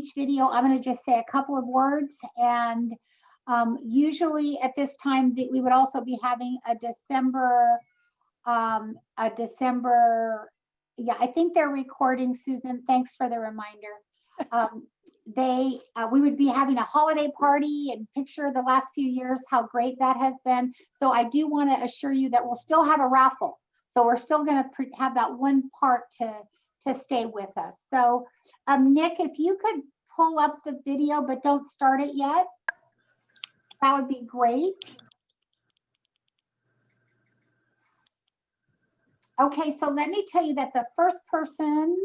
each video, I'm going to just say a couple of words. And usually at this time, we would also be having a December, yeah, I think they're recording, Susan. Thanks for the reminder. We would be having a holiday party and picture the last few years, how great that has been. So I do want to assure you that we'll still have a raffle. So we're still going to have that one part to stay with us. So Nick, if you could pull up the video, but don't start it yet, that would be great. Okay, so let me tell you that the first person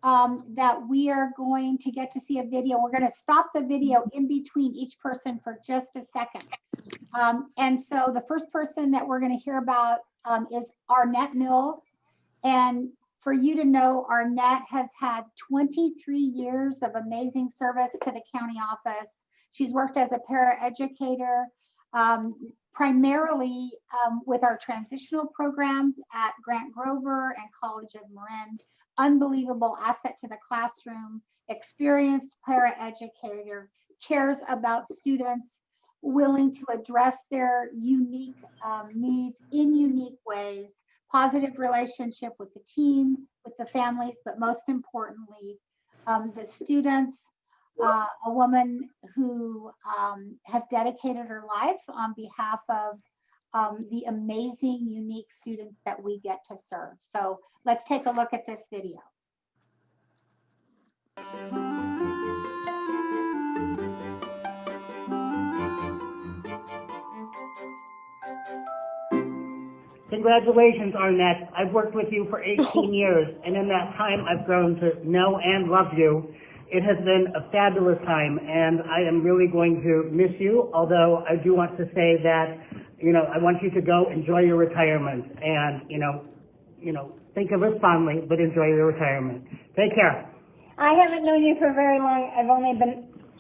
that we are going to get to see a video, we're going to stop the video in between each person for just a second. And so the first person that we're going to hear about is Arnett Mills. And for you to know, Arnett has had 23 years of amazing service to the county office. She's worked as a paraeducator, primarily with our transitional programs at Grant Grover and College of Marin. Unbelievable asset to the classroom, experienced paraeducator, cares about students, willing to address their unique needs in unique ways, positive relationship with the team, with the families, but most importantly, the students, a woman who has dedicated her life on behalf of the amazing, unique students that we get to serve. So let's take a look at this video. Congratulations, Arnett. I've worked with you for 18 years, and in that time, I've grown to know and love you. It has been a fabulous time, and I am really going to miss you, although I do want to say that, you know, I want you to go enjoy your retirement, and, you know, think of us fondly, but enjoy your retirement. Take care. I haven't known you for very long. I've only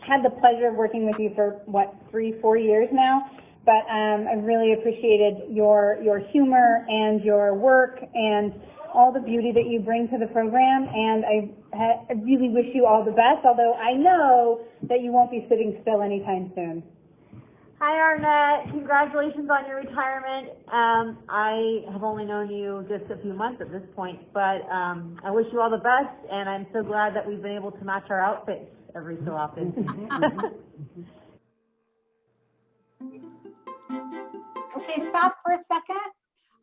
had the pleasure of working with you for, what, 3-4 years now? But I really appreciated your humor and your work and all the beauty that you bring to the program, and I really wish you all the best, although I know that you won't be sitting still anytime soon. Hi, Arnett. Congratulations on your retirement. I have only known you just a few months at this point, but I wish you all the best, and I'm so glad that we've been able to match our outfits every so often. Okay, stop for a second.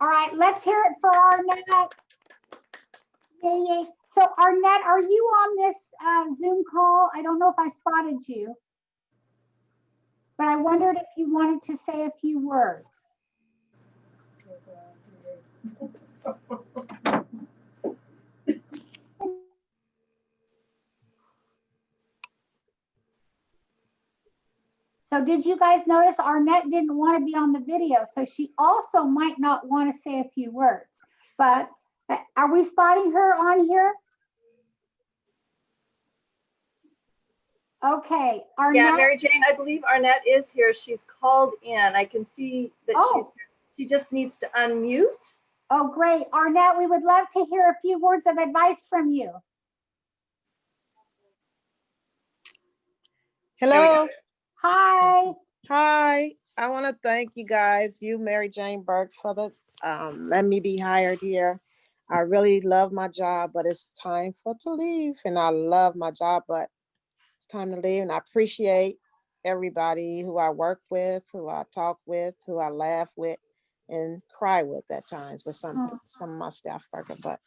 All right, let's hear it for Arnett. Yay, yay. So Arnett, are you on this Zoom call? I don't know if I spotted you, but I wondered if you wanted to say a few words. So did you guys notice Arnett didn't want to be on the video, so she also might not want to say a few words, but are we spotting her on here? Okay, Arnett. Yeah, Mary Jane, I believe Arnett is here. She's called in. I can see that she just needs to unmute. Oh, great. Arnett, we would love to hear a few words of advice from you. Hello. Hi. Hi. I want to thank you guys, you, Mary Jane Burke, for the letting me be hired here. I really love my job, but it's time to leave. And I love my job, but it's time to leave. And I appreciate everybody who I work with, who I talk with, who I laugh with, and cry with at times with some of my staff workers. But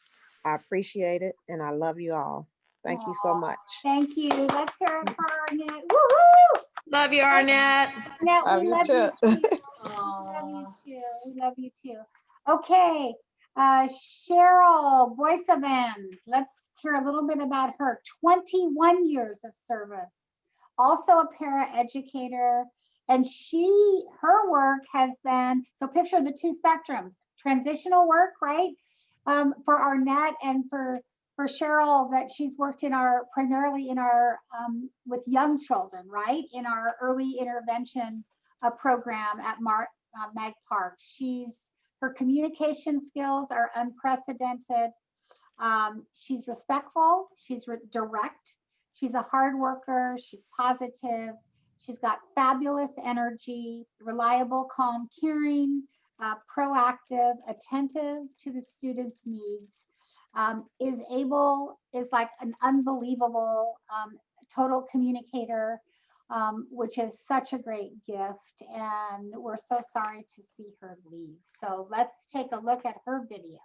I appreciate it, and I love you all. Thank you so much. Thank you. Let's hear it for Arnett. Woohoo! Love you, Arnett. Arnett, Love we you love too. you too. We love you too. We love you too. Okay, Cheryl Boycevan. Let's hear a little bit about her. 21 years of service. Also a paraeducator. And her work has been, so picture the two spectrums, transitional work, right? For Arnett and for Cheryl, that she's worked primarily in our, with young children, right? In our early intervention program at Mag Park. Her communication skills are unprecedented. She's respectful, she's direct, She's a hard worker. She's positive. She's got fabulous energy, reliable, calm, caring, proactive, attentive to the students' needs, is like an unbelievable total communicator, which is such a great gift. And we're so sorry to see her leave. So let's take a look at her video.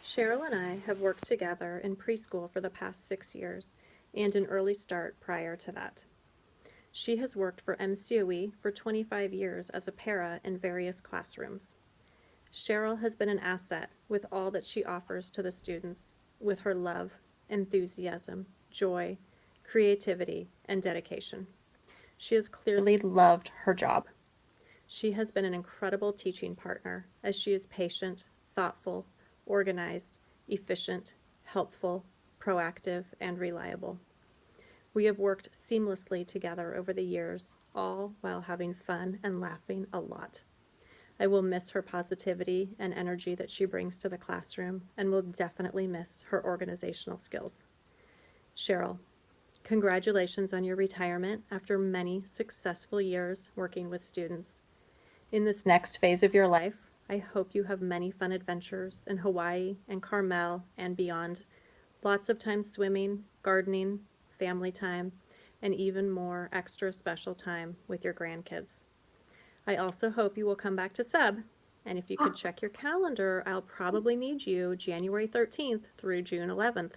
Cheryl and I have worked together in preschool for the past 6 years and an early start prior to that. She has worked for MCOE for 25 years as a para in various classrooms. Cheryl has been an asset with all that she offers to the students with her love, enthusiasm, joy, creativity, and dedication. She has clearly loved her job. She has been an incredible teaching partner as she is patient, thoughtful, organized, efficient, helpful, proactive, and reliable. We have worked seamlessly together over the years, all while having fun and laughing a lot. I will miss her positivity and energy that she brings to the classroom and will definitely miss her organizational skills. Cheryl, congratulations on your retirement after many successful years working with students. In this next phase of your life, I hope you have many fun adventures in Hawaii and Carmel and beyond. Lots of time swimming, gardening, family time, and even more extra special time with your grandkids. I also hope you will come back to Seb, and if you could check your calendar, I'll probably need you January 13th through June 11th.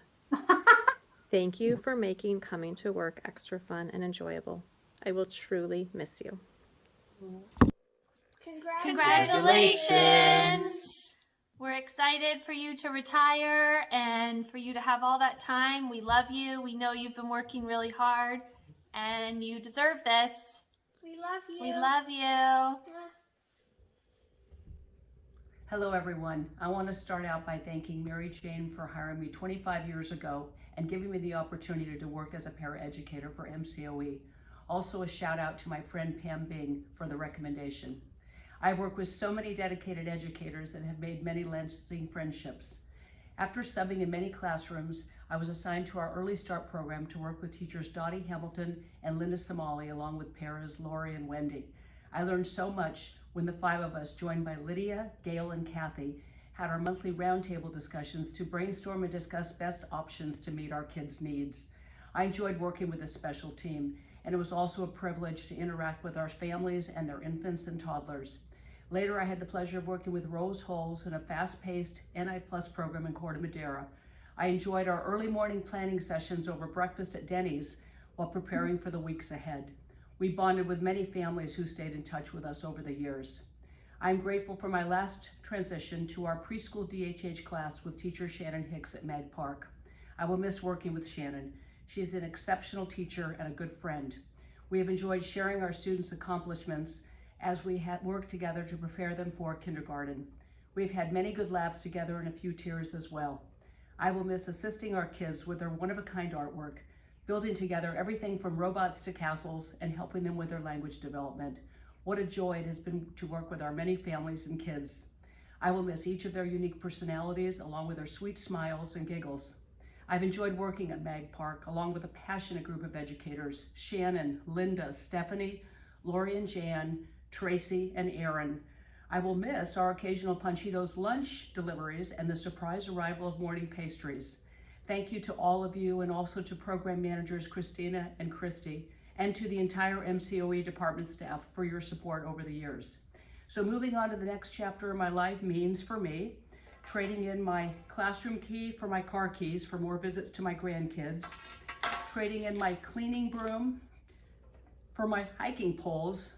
Thank you for making coming to work extra fun and enjoyable. I will truly miss you. Congratulations! We're excited for you to retire and for you to have all that time. We love you. We know you've been working really hard and you deserve this. We love you. We love you. Hello everyone. I want to start out by thanking Mary Jane for hiring me 25 years ago and giving me the opportunity to work as a paraeducator for MCOE. Also a shout out to my friend Pam Bing for the recommendation. I've worked with so many dedicated educators and have made many lasting friendships. After subbing in many classrooms, I was assigned to our Early Start program to work with teachers Dottie Hamilton and Linda Somali, along with paras Lori and Wendy. I learned so much when the 5 of us, joined by Lydia, Gail, and Kathy, had our monthly roundtable discussions to brainstorm and discuss best options to meet our kids' needs. I enjoyed working with this special team, and it was also a privilege to interact with our families and their infants and toddlers. Later, I had the pleasure of working with Rose Holes in a fast-paced NI Plus program in Corte Madera. I enjoyed our early morning planning sessions over breakfast at Denny's while preparing for the weeks ahead. We bonded with many families who stayed in touch with us over the years. I'm grateful for my last transition to our preschool DHH class with teacher Shannon Hicks at Mag Park. I will miss working with Shannon. She's an exceptional teacher and a good friend. We have enjoyed sharing our students' accomplishments as we have worked together to prepare them for kindergarten. We've had many good laughs together and a few tears as well. I will miss assisting our kids with their one-of-a-kind artwork, building together everything from robots to castles and helping them with their language development. What a joy it has been to work with our many families and kids. I will miss each of their unique personalities along with their sweet smiles and giggles. I've enjoyed working at Mag Park along with a passionate group of educators, Shannon, Linda, Stephanie, Lori and Jan, Tracy, and Aaron. I will miss our occasional Panchitos lunch deliveries and the surprise arrival of morning pastries. Thank you to all of you and also to program managers Christina and Christy and to the entire MCOE department staff for your support over the years. So moving on to the next chapter of my life means for me, trading in my classroom key for my car keys for more visits to my grandkids, trading in my cleaning broom for my hiking poles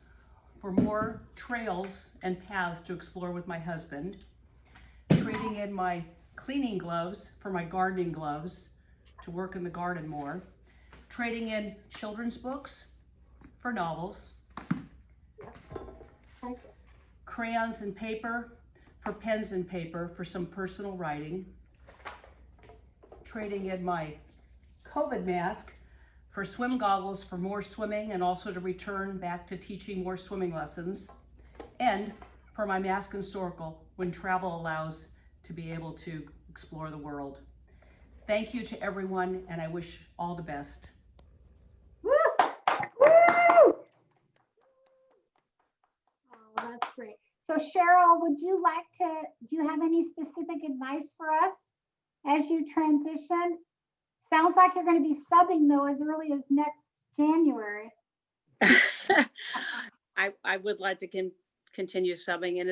for more trails and paths to explore with my husband, trading in my cleaning gloves for my gardening gloves to work in the garden more, trading in children's books for novels, crayons and paper for pens and paper for some personal writing, trading in my COVID mask for swim goggles for more swimming and also to return back to teaching more swimming lessons, and for my mask and snorkel when travel allows to be able to explore the world. Thank you to everyone, and I wish all the best. Woo! Woo! Oh, that's great. So Cheryl, would you like to, do you have any specific advice for us as you transition? Sounds like you're going to be subbing though as early as next January. I would like to continue subbing, and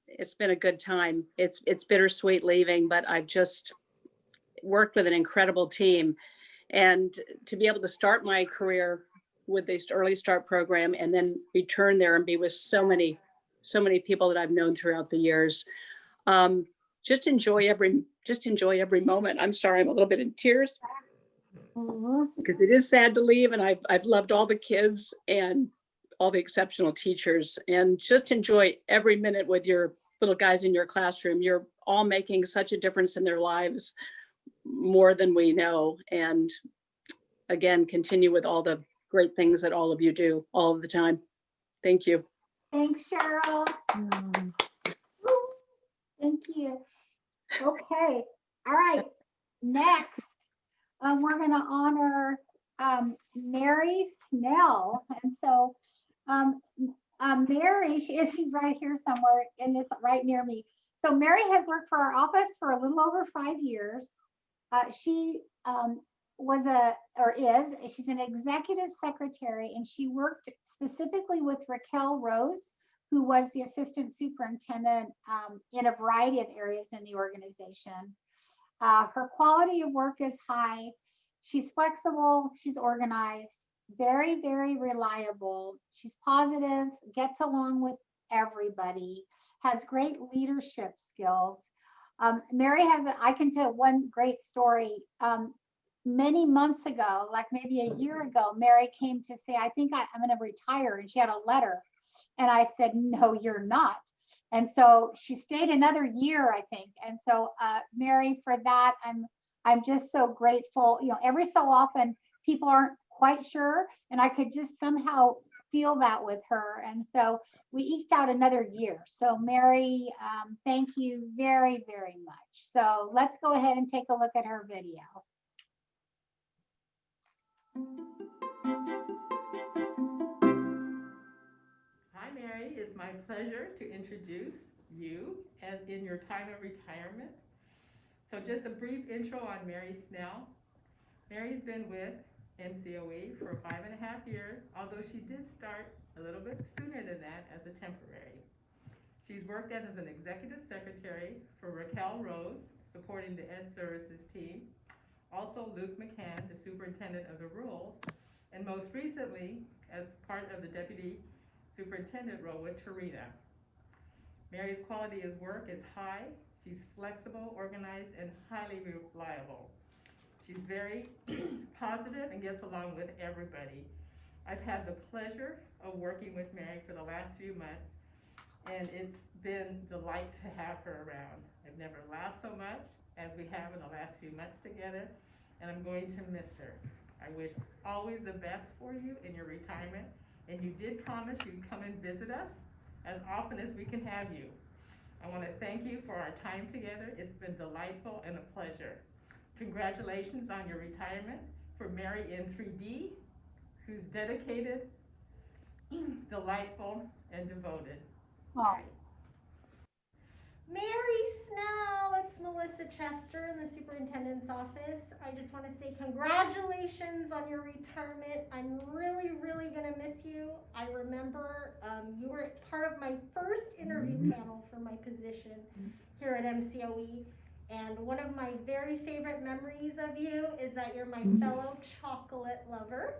it's been a good time. It's bittersweet leaving, but I've just worked with an incredible team, and to be able to start my career with this early start program and then return there and be with so many people that I've known throughout the years. Just enjoy every moment. I'm sorry, I'm a little bit in tears because it is sad to leave, and I've loved all the kids and all the exceptional teachers, and just enjoy every minute with your little guys in your classroom. You're all making such a difference in their lives, more than we know. And again, continue with all the great things that all of you do all of the time. Thank you. Thanks, Cheryl. Thank you. Okay. All right. Next, we're going to honor Mary Snell. And so Mary, she's right here somewhere in this, right near me. So Mary has worked for our office for a little over 5 years. She she's an executive secretary, and she worked specifically with Raquel Rose, who was the assistant superintendent in a variety of areas in the organization. Her quality of work is high. She's flexible, she's organized, very, very reliable. She's positive, gets along with everybody, has great leadership skills. Mary I can tell one great story. Many months ago, like maybe a year ago, Mary came to say, I think I'm going to retire. And she had a letter. And I said, no, you're not. And so she stayed another year, I think. And so Mary, for that, I'm just so grateful. You know, every so often people aren't quite sure, and I could just somehow feel that with her. And so we eked out another year. So Mary, thank you very, very much. So let's go ahead and take a look at her video. Hi, Mary. It's my pleasure to introduce you as in your time of retirement. So just a brief intro on Mary Snell. Mary's been with MCOE for 5.5 years, although she did start a little bit sooner than that as a temporary. She's worked as an executive secretary for Raquel Rose, supporting the Ed Services team, also Luke McCann, the superintendent of the rules, and most recently as part of the deputy superintendent role with Tarita. Mary's quality of work is high. She's flexible, organized, and highly reliable. She's very positive and gets along with everybody. I've had the pleasure of working with Mary for the last few months, and it's been a delight to have her around. I've never laughed so much as we have in the last few months together, and I'm going to miss her. I wish always the best for you in your retirement, and you did promise you'd come and visit us as often as we can have you. I want to thank you for our time together. It's been delightful and a pleasure. Congratulations on your retirement for Mary in 3D, who's dedicated, delightful, and devoted. Oh. Mary Snell, it's Melissa Chester in the superintendent's office. I just want to say congratulations on your retirement. I'm really, really going to miss you. I remember you were part of my first interview panel for my position here at MCOE. And one of my very favorite memories of you is that you're my fellow chocolate lover.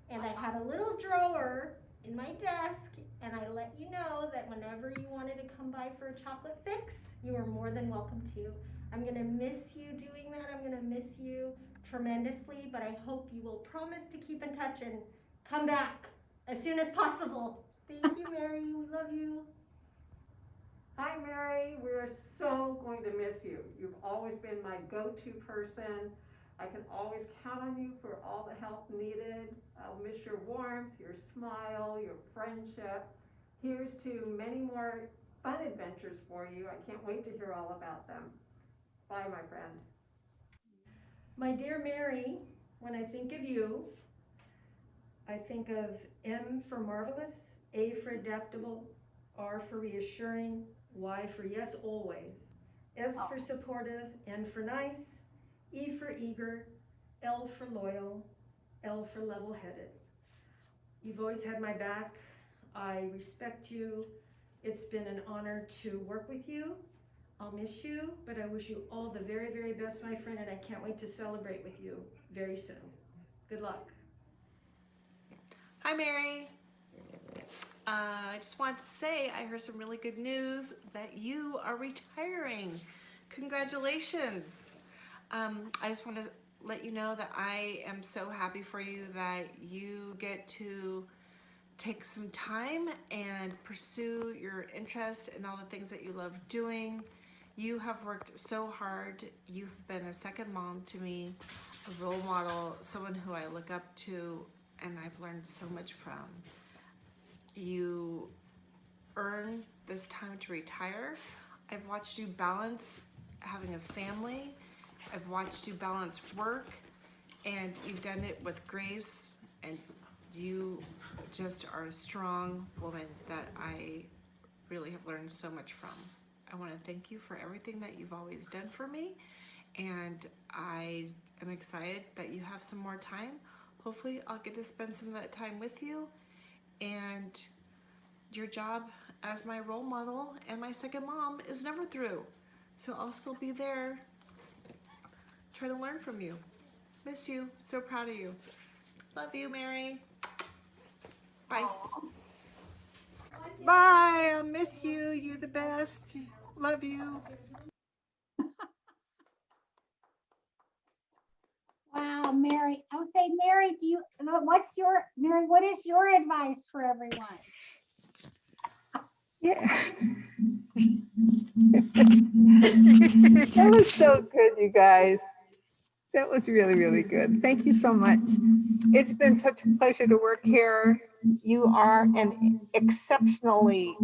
And I had a little drawer in my desk, and I let you know that whenever you wanted to come by for a chocolate fix, you are more than welcome to. I'm going to miss you doing that. I'm going to miss you tremendously, but I hope you will promise to keep in touch and come back as soon as possible. Thank you, Mary. We love you. Hi, Mary. We're so going to miss you. You've always been my go-to person. I can always count on you for all the help needed. I'll miss your warmth, your smile, your friendship. Here's to many more fun adventures for you. I can't wait to hear all about them. Bye, my friend. My dear Mary, when I think of you, I think of M for marvelous, A for adaptable, R for reassuring, Y for yes always, S for supportive, N for nice, E for eager, L for loyal, L for level-headed. You've always had my back. I respect you. It's been an honor to work with you. I'll miss you, but I wish you all the very, very best, my friend, and I can't wait to celebrate with you very soon. Good luck. Hi, Mary. I just wanted to say I heard some really good news that you are retiring. Congratulations. I just want to let you know that I am so happy for you that you get to take some time and pursue your interest in all the things that you love doing. You have worked so hard. You've been a second mom to me, a role model, someone who I look up to, and I've learned so much from. You earn this time to retire. I've watched you balance having a family. I've watched you balance work, and you've done it with grace, and you just are a strong woman that I really have learned so much from. I want to thank you for everything that you've always done for me, and I am excited that you have some more time. Hopefully I'll get to spend some of that time with you, and your job as my role model and my second mom is never through. So I'll still be there, try to learn from you. Miss you, so proud of you. Love you, Mary. Bye. Bye, I'll miss you. You're the best. Love you. Wow, Mary. I would say, Mary, Mary, what is your advice for everyone? Yeah. That was so good, you guys. That was really, really good. Thank you so much. It's been such a pleasure to work here. You are an exceptionally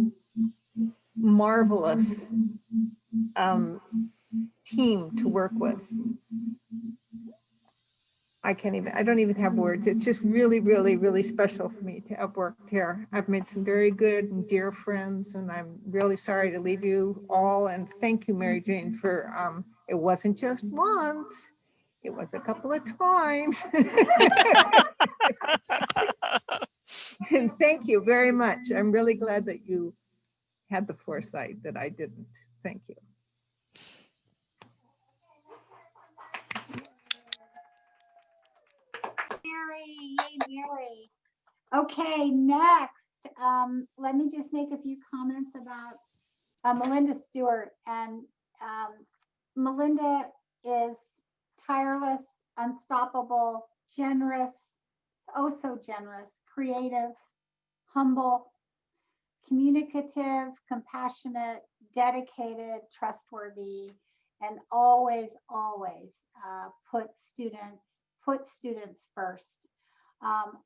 marvelous team to work with. I don't even have words. It's just really, really, really special for me to have worked here. I've made some very good and dear friends, and I'm really sorry to leave you all. And thank you, Mary Jane, for, it wasn't just once, it was a couple of times. And thank you very much. I'm really glad that you had the foresight that I didn't. Thank you. Mary, yay, Mary. Okay, next, let me just make a few comments about Melinda Stewart. And Melinda is tireless, unstoppable, generous, oh so generous, creative, humble, communicative, compassionate, dedicated, trustworthy, and always, always put students first.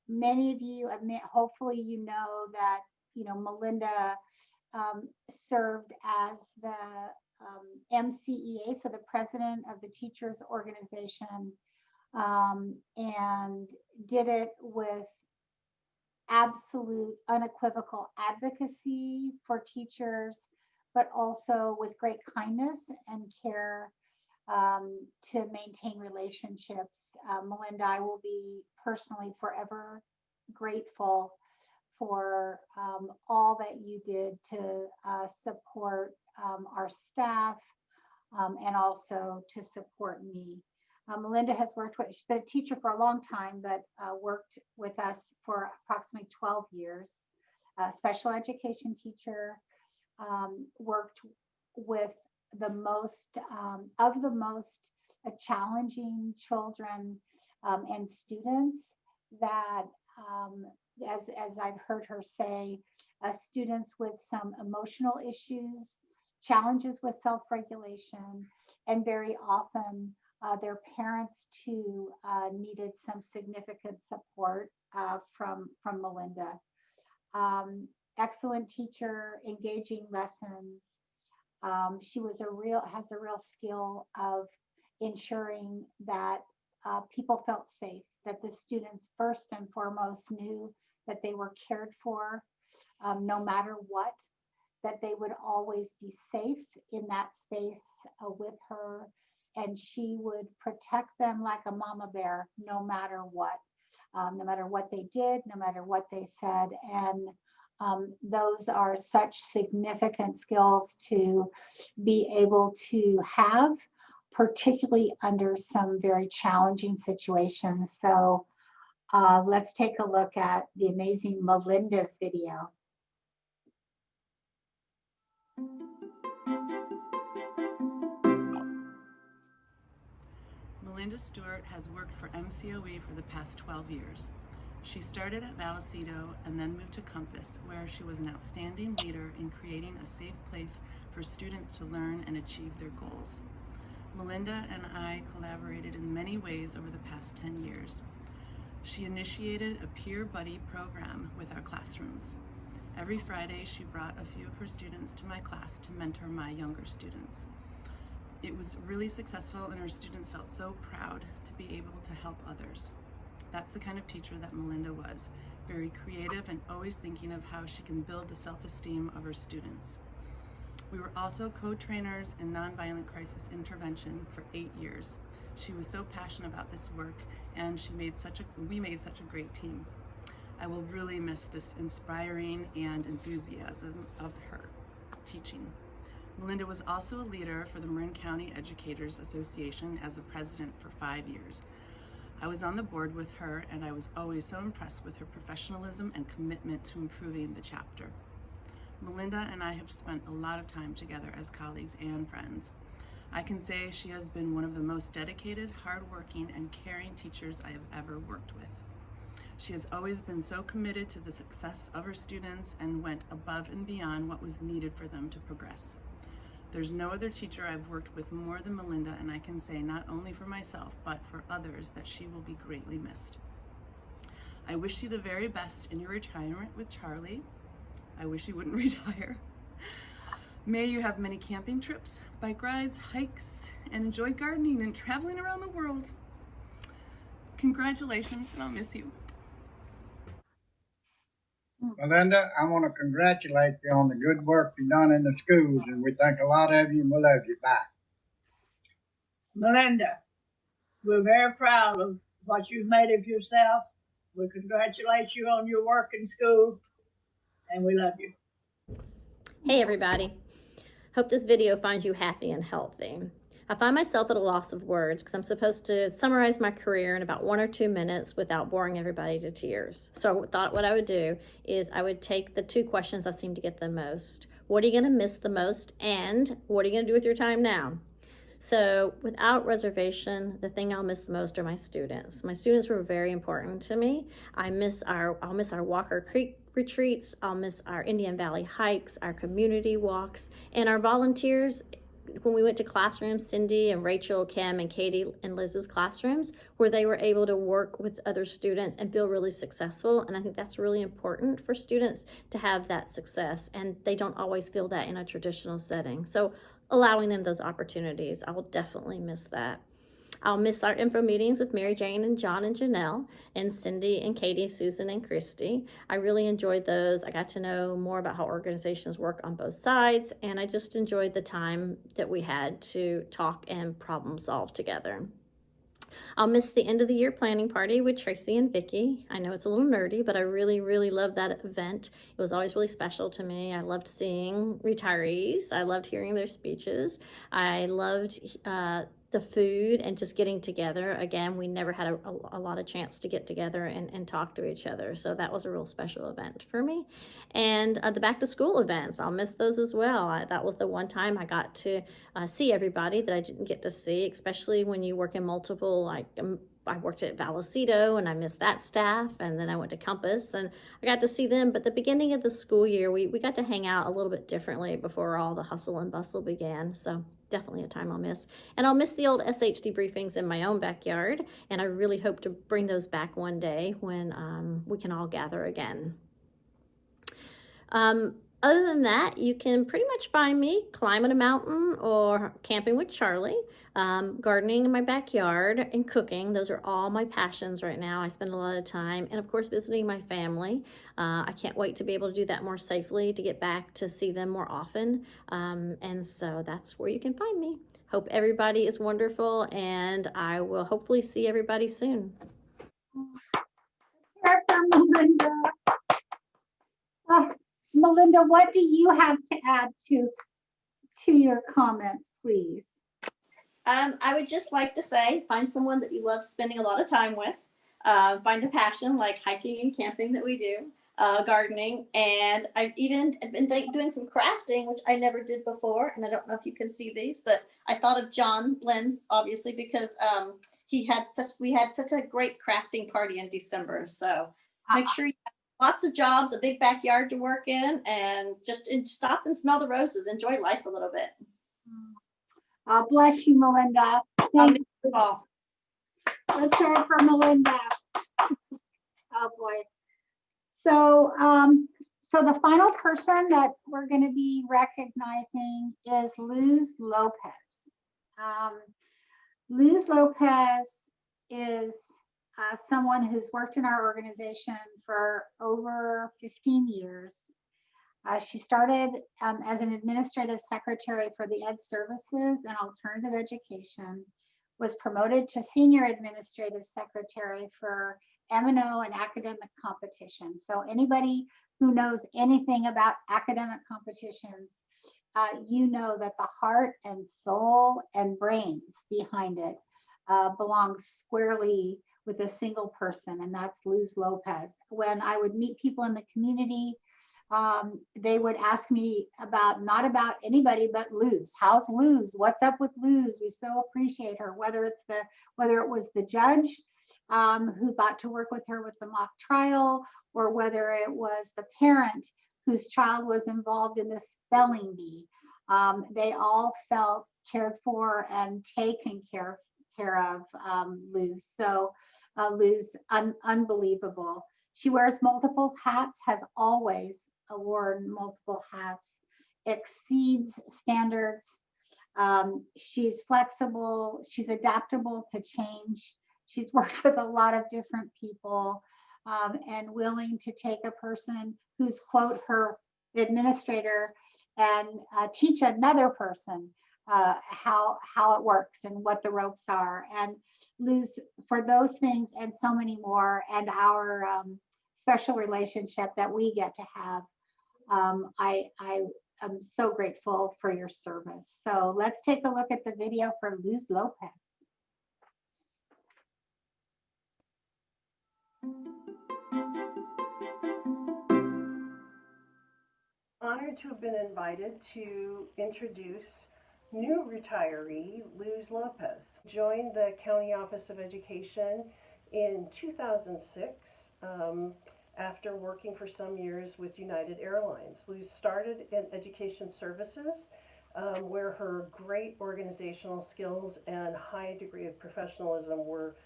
Many of you, hopefully you know that, Melinda served as the MCEA, so the president of the teachers organization, and did it with absolute unequivocal advocacy for teachers, but also with great kindness and care to maintain relationships. Melinda, I will be personally forever grateful for all that you did to support our staff and also to support me. Melinda has she's been a teacher for a long time, but worked with us for approximately 12 years. Special education teacher, worked with the most challenging children and students that, as I've heard her say, students with some emotional issues, challenges with self-regulation, and very often their parents too needed some significant support from Melinda. excellent teacher, engaging lessons. She has a real skill of ensuring that people felt safe, that the students first and foremost knew that they were cared for, no matter what, that they would always be safe in that space with her, and she would protect them like a mama bear, no matter what, no matter what they did, no matter what they said. And those are such significant skills to be able to have, particularly under some very challenging situations. So let's take a look at the amazing Melinda's video. Melinda Stewart has worked for MCOE for the past 12 years. She started at Vallecito and then moved to Compass, where she was an outstanding leader in creating a safe place for students to learn and achieve their goals. Melinda and I collaborated in many ways over the past 10 years. She initiated a peer buddy program with our classrooms. Every Friday, she brought a few of her students to my class to mentor my younger students. It was really successful, and her students felt so proud to be able to help others. That's the kind of teacher that Melinda was, very creative and always thinking of how she can build the self-esteem of her students. We were also co-trainers in nonviolent crisis intervention for 8 years. She was so passionate about this work, and we made such a great team. I will really miss this inspiring and enthusiasm of her teaching. Melinda was also a leader for the Marin County Educators Association as a president for 5 years. I was on the board with her, and I was always so impressed with her professionalism and commitment to improving the chapter. Melinda and I have spent a lot of time together as colleagues and friends. I can say she has been one of the most dedicated, hardworking, and caring teachers I have ever worked with. She has always been so committed to the success of her students and went above and beyond what was needed for them to progress. There's no other teacher I've worked with more than Melinda, and I can say not only for myself, but for others that she will be greatly missed. I wish you the very best in your retirement with Charlie. I wish you wouldn't retire. May you have many camping trips, bike rides, hikes, and enjoy gardening and traveling around the world. Congratulations, and I'll miss you. Melinda, I want to congratulate you on the good work you've done in the schools, and we think a lot of you and we love you. Bye. Melinda, we're very proud of what you've made of yourself. We congratulate you on your work in school, and we love you. Hey everybody. Hope this video finds you happy and healthy. I find myself at a loss of words because I'm supposed to summarize my career in about 1 or 2 minutes without boring everybody to tears. So I thought what I would do is I would take the 2 questions I seem to get the most. What are you going to miss the most? And what are you going to do with your time now? So without reservation, the thing I'll miss the most are my students. My students were very important to me. I'll miss our Walker Creek retreats. I'll miss our Indian Valley hikes, our community walks, and our volunteers. When we went to classrooms, Cindy and Rachel, Kim and Katie and Liz's classrooms, where they were able to work with other students and feel really successful. And I think that's really important for students to have that success. And they don't always feel that in a traditional setting. So allowing them those opportunities, I will definitely miss that. I'll miss our info meetings with Mary Jane and John and Janelle and Cindy and Katie, Susan and Christy. I really enjoyed those. I got to know more about how organizations work on both sides, and I just enjoyed the time that we had to talk and problem solve together. I'll miss the end of the year planning party with Tracy and Vicky. I know it's a little nerdy, but I really, really loved that event. It was always really special to me. I loved seeing retirees. I loved hearing their speeches. I loved the food and just getting together. Again, we never had a lot of chance to get together and talk to each other. So that was a real special event for me. And the back to school events, I'll miss those as well. That was the one time I got to see everybody that I didn't get to see, especially when you work in multiple, I worked at Vallecito and I missed that staff, and then I went to Compass and I got to see them. But the beginning of the school year, we got to hang out a little bit differently before all the hustle and bustle began. So definitely a time I'll miss. And I'll miss the old SHD briefings in my own backyard, and I really hope to bring those back one day when we can all gather again. Other than that, you can pretty much find me climbing a mountain or camping with Charlie, gardening in my backyard, and cooking. Those are all my passions right now. I spend a lot of time, and of course, visiting my family. I can't wait to be able to do that more safely, to get back to see them more often. And so that's where you can find me. Hope everybody is wonderful, and I will hopefully see everybody soon. Melinda. Melinda, what do you have to add to your comments, please? I would just like to say, find someone that you love spending a lot of time with. Find a passion like hiking and camping that we do, gardening, and I've even been doing some crafting, which I never did before. And I don't know if you can see these, but I thought of John Lenz, obviously, because we had such a great crafting party in December. So make sure you have lots of jobs, a big backyard to work in, and just stop and smell the roses. Enjoy life a little bit. Bless you, Melinda. Thank you. Let's hear it for Melinda. Oh boy. So, so the final person that we're going to be recognizing is Luz Lopez. Luz Lopez is someone who's worked in our organization for over 15 years. She started as an administrative secretary for the Ed Services and Alternative Education, was promoted to senior administrative secretary for M&O and academic competition. So anybody who knows anything about academic competitions, you know that the heart and soul and brains behind it belongs squarely with a single person, and that's Luz Lopez. When I would meet people in the community, they would ask me not about anybody but Luz. How's Luz? What's up with Luz? We so appreciate her. Whether it was the judge who got to work with her with the mock trial, or whether it was the parent whose child was involved in the spelling bee, they all felt cared for and taken care of Luz. So Luz, unbelievable. She wears multiple hats, has always worn multiple hats, exceeds standards. She's flexible, she's adaptable to change. She's worked with a lot of different people and willing to take a person who's, quote, her administrator and teach another person how it works and what the ropes are. And Luz, for those things and so many more, and our special relationship that we get to have, I am so grateful for your service. So let's take a look at the video for Luz Lopez. Honored to have been invited to introduce new retiree Luz Lopez. Joined the County Office of Education in 2006 after working for some years with United Airlines. Luz started in education services where her great organizational skills and high degree of professionalism were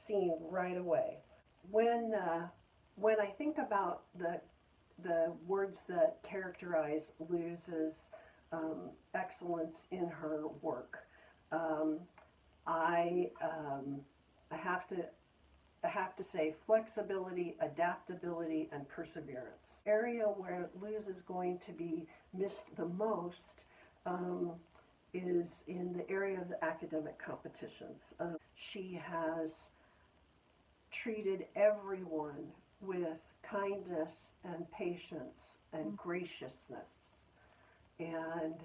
seen right away. When I think about the words that characterize Luz's excellence in her work, I have to say flexibility, adaptability, and perseverance. Area where Luz is going to be missed the most is in the area of the academic competitions. She has treated everyone with kindness and patience and graciousness, and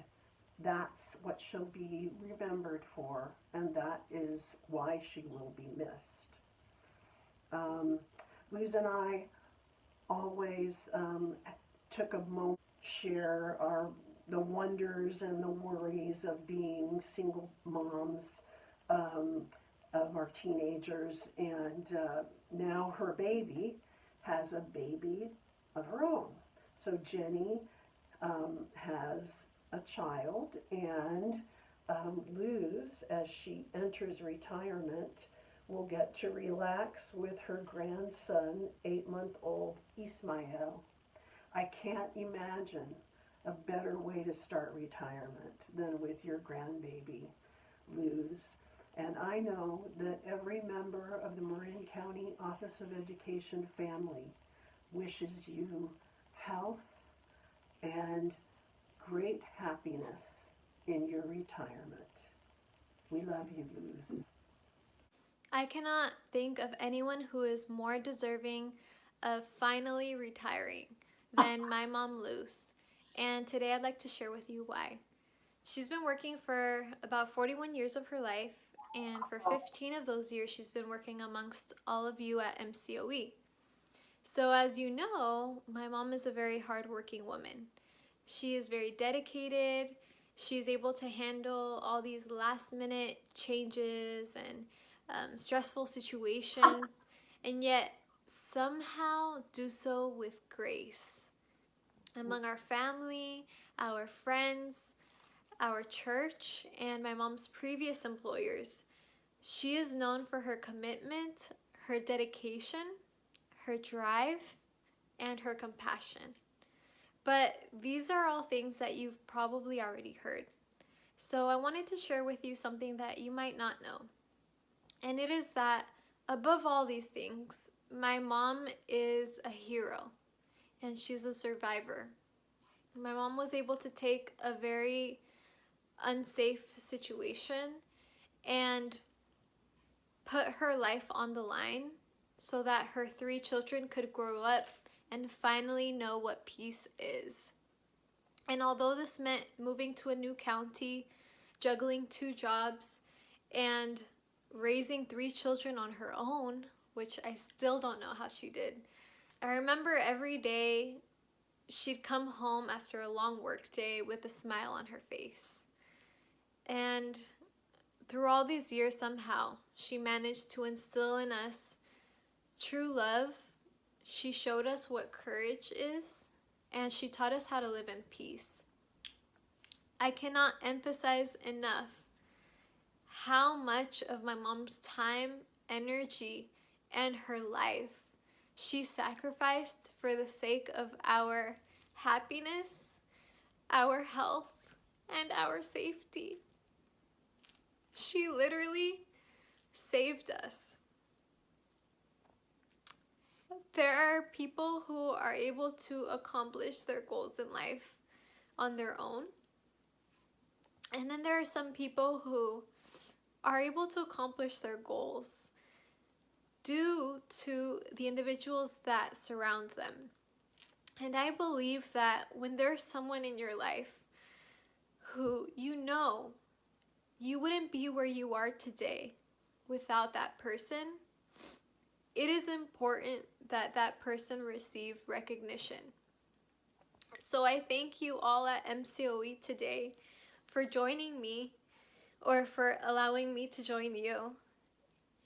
that's what she'll be remembered for, and that is why she will be missed. Luz and I always took a moment to share the wonders and the worries of being single moms of our teenagers, and now her baby has a baby of her own. So Jenny has a child, and Luz, as she enters retirement, will get to relax with her grandson, 8-month-old Ismael. I can't imagine a better way to start retirement than with your grandbaby, Luz. And I know that every member of the Marin County Office of Education family wishes you health and great happiness in your retirement. We love you, Luz. I cannot think of anyone who is more deserving of finally retiring than my mom, Luz. And today I'd like to share with you why. She's been working for about 41 years of her life, and for 15 of those years, she's been working amongst all of you at MCOE. So, as you know, my mom is a very hardworking woman. She is very dedicated. She's able to handle all these last minute changes and stressful situations, and yet somehow do so with grace. Among our family, our friends, our church, and my mom's previous employers, she is known for her commitment, her dedication, her drive, and her compassion. But these are all things that you've probably already heard. So I wanted to share with you something that you might not know. And it is that above all these things, my mom is a hero and she's a survivor. My mom was able to take a very unsafe situation and put her life on the line so that her 3 children could grow up and finally know what peace is. And although this meant moving to a new county, juggling 2 jobs, and raising 3 children on her own, which I still don't know how she did, I remember every day she'd come home after a long work day with a smile on her face. And through all these years, somehow, she managed to instill in us true love. She showed us what courage is, and she taught us how to live in peace. I cannot emphasize enough how much of my mom's time, energy, and her life she sacrificed for the sake of our happiness, our health, and our safety. She literally saved us. There are people who are able to accomplish their goals in life on their own. And then there are some people who are able to accomplish their goals due to the individuals that surround them. And I believe that when there's someone in your life who you know you wouldn't be where you are today without that person, it is important that that person receive recognition. So I thank you all at MCOE today for joining me, or for allowing me to join you,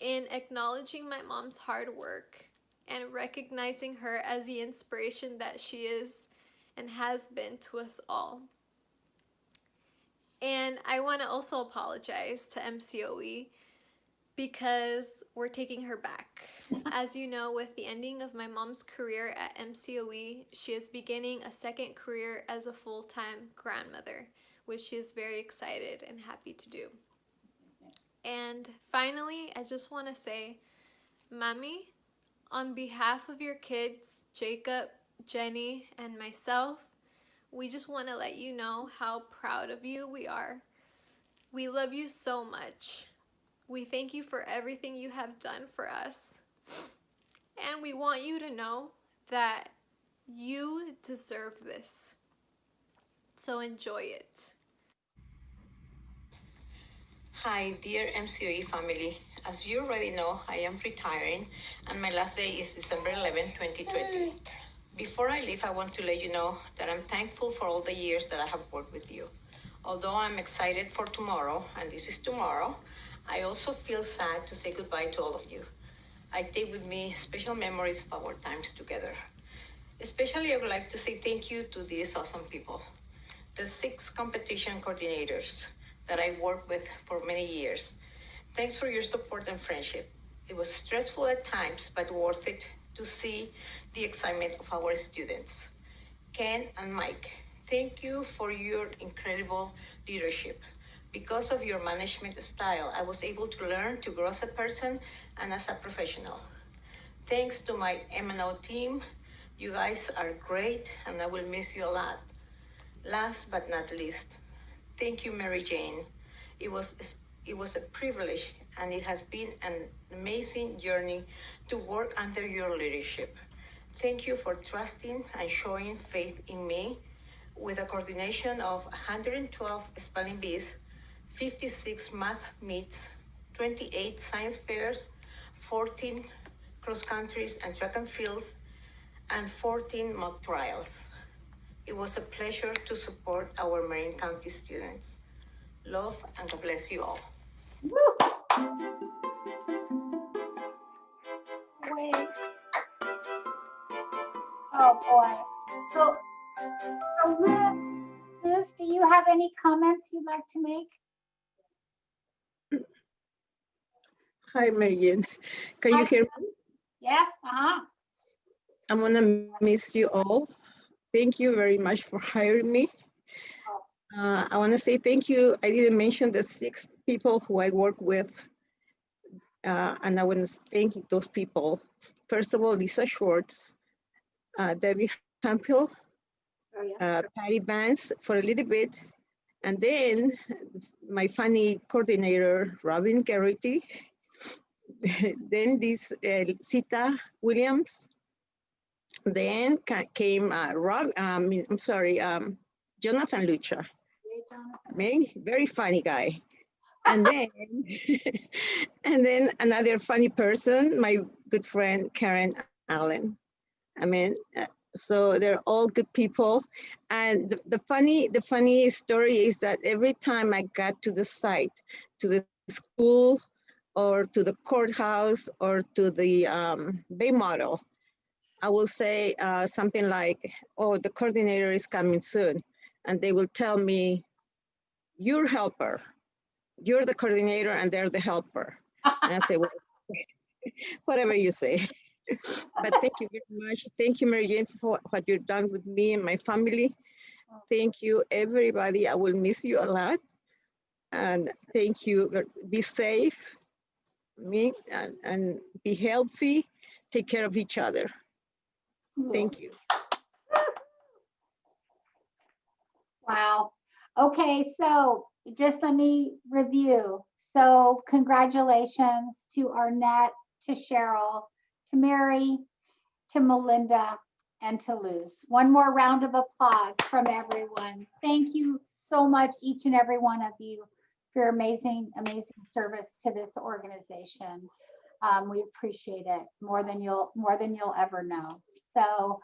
in acknowledging my mom's hard work and recognizing her as the inspiration that she is and has been to us all. And I want to also apologize to MCOE because we're taking her back. As you know, with the ending of my mom's career at MCOE, she is beginning a second career as a full-time grandmother, which she is very excited and happy to do. And finally, I just want to say, Mommy, on behalf of your kids, Jacob, Jenny, and myself, we just want to let you know how proud of you we are. We love you so much. We thank you for everything you have done for us. And we want you to know that you deserve this. So enjoy it. Hi, dear MCOE family. As you already know, I am retiring and my last day is December 11, 2020. Before I leave, I want to let you know that I'm thankful for all the years that I have worked with you. Although I'm excited for tomorrow, and this is tomorrow, I also feel sad to say goodbye to all of you. I take with me special memories of our times together. Especially, I would like to say thank you to these awesome people. The 6 competition coordinators that I worked with for many years. Thanks for your support and friendship. It was stressful at times, but worth it to see the excitement of our students. Ken and Mike, thank you for your incredible leadership. Because of your management style, I was able to learn to grow as a person and as a professional. Thanks to my M&O team, you guys are great and I will miss you a lot. Last but not least, thank you, Mary Jane. It was it was a privilege and it has been an amazing journey to work under your leadership. Thank you for trusting and showing faith in me with a coordination of 112 spelling bees, 56 math meets, 28 science fairs, 14 cross countries and track and fields, and 14 mock trials. It was a pleasure to support our Marin County students. Love and God bless you all. Wait. Oh boy. So Liz, do you have any comments you'd like to make? Hi, Marianne. Can you hear me? Yes, I'm gonna miss you all. Thank you very much for hiring me. I want to say thank you. I didn't mention the 6 people who I work with, and I want to thank those people. First of all, Lisa Schwartz, Debbie Hemphill, Patty Vance for a little bit, and then my funny coordinator, Robin Garrity, then this Sita Williams, then came Jonathan Lucha, very funny guy. And then, and then another funny person, my good friend, Karen Allen. I mean, so they're all good people. And the funny story is that every time I got to the site, to the school, or to the courthouse, or to the Bay Model, I will say something like, oh, the coordinator is coming soon. And they will tell me, you're helper. You're the coordinator and they're the helper. And I say, well, whatever you say. But thank you very much. Thank you, Mary Jane, for what you've done with me and my family. Thank you, everybody. I will miss you a lot. And thank you. Be safe, and be healthy. Take care of each other. Thank you. Wow. Okay, so just let me review. So congratulations to Arnett, to Cheryl, to Mary, to Melinda, and to Luz. One more round of applause from everyone. Thank you so much, each and every one of you, for your amazing, amazing service to this organization. We appreciate it more than you'll ever know. So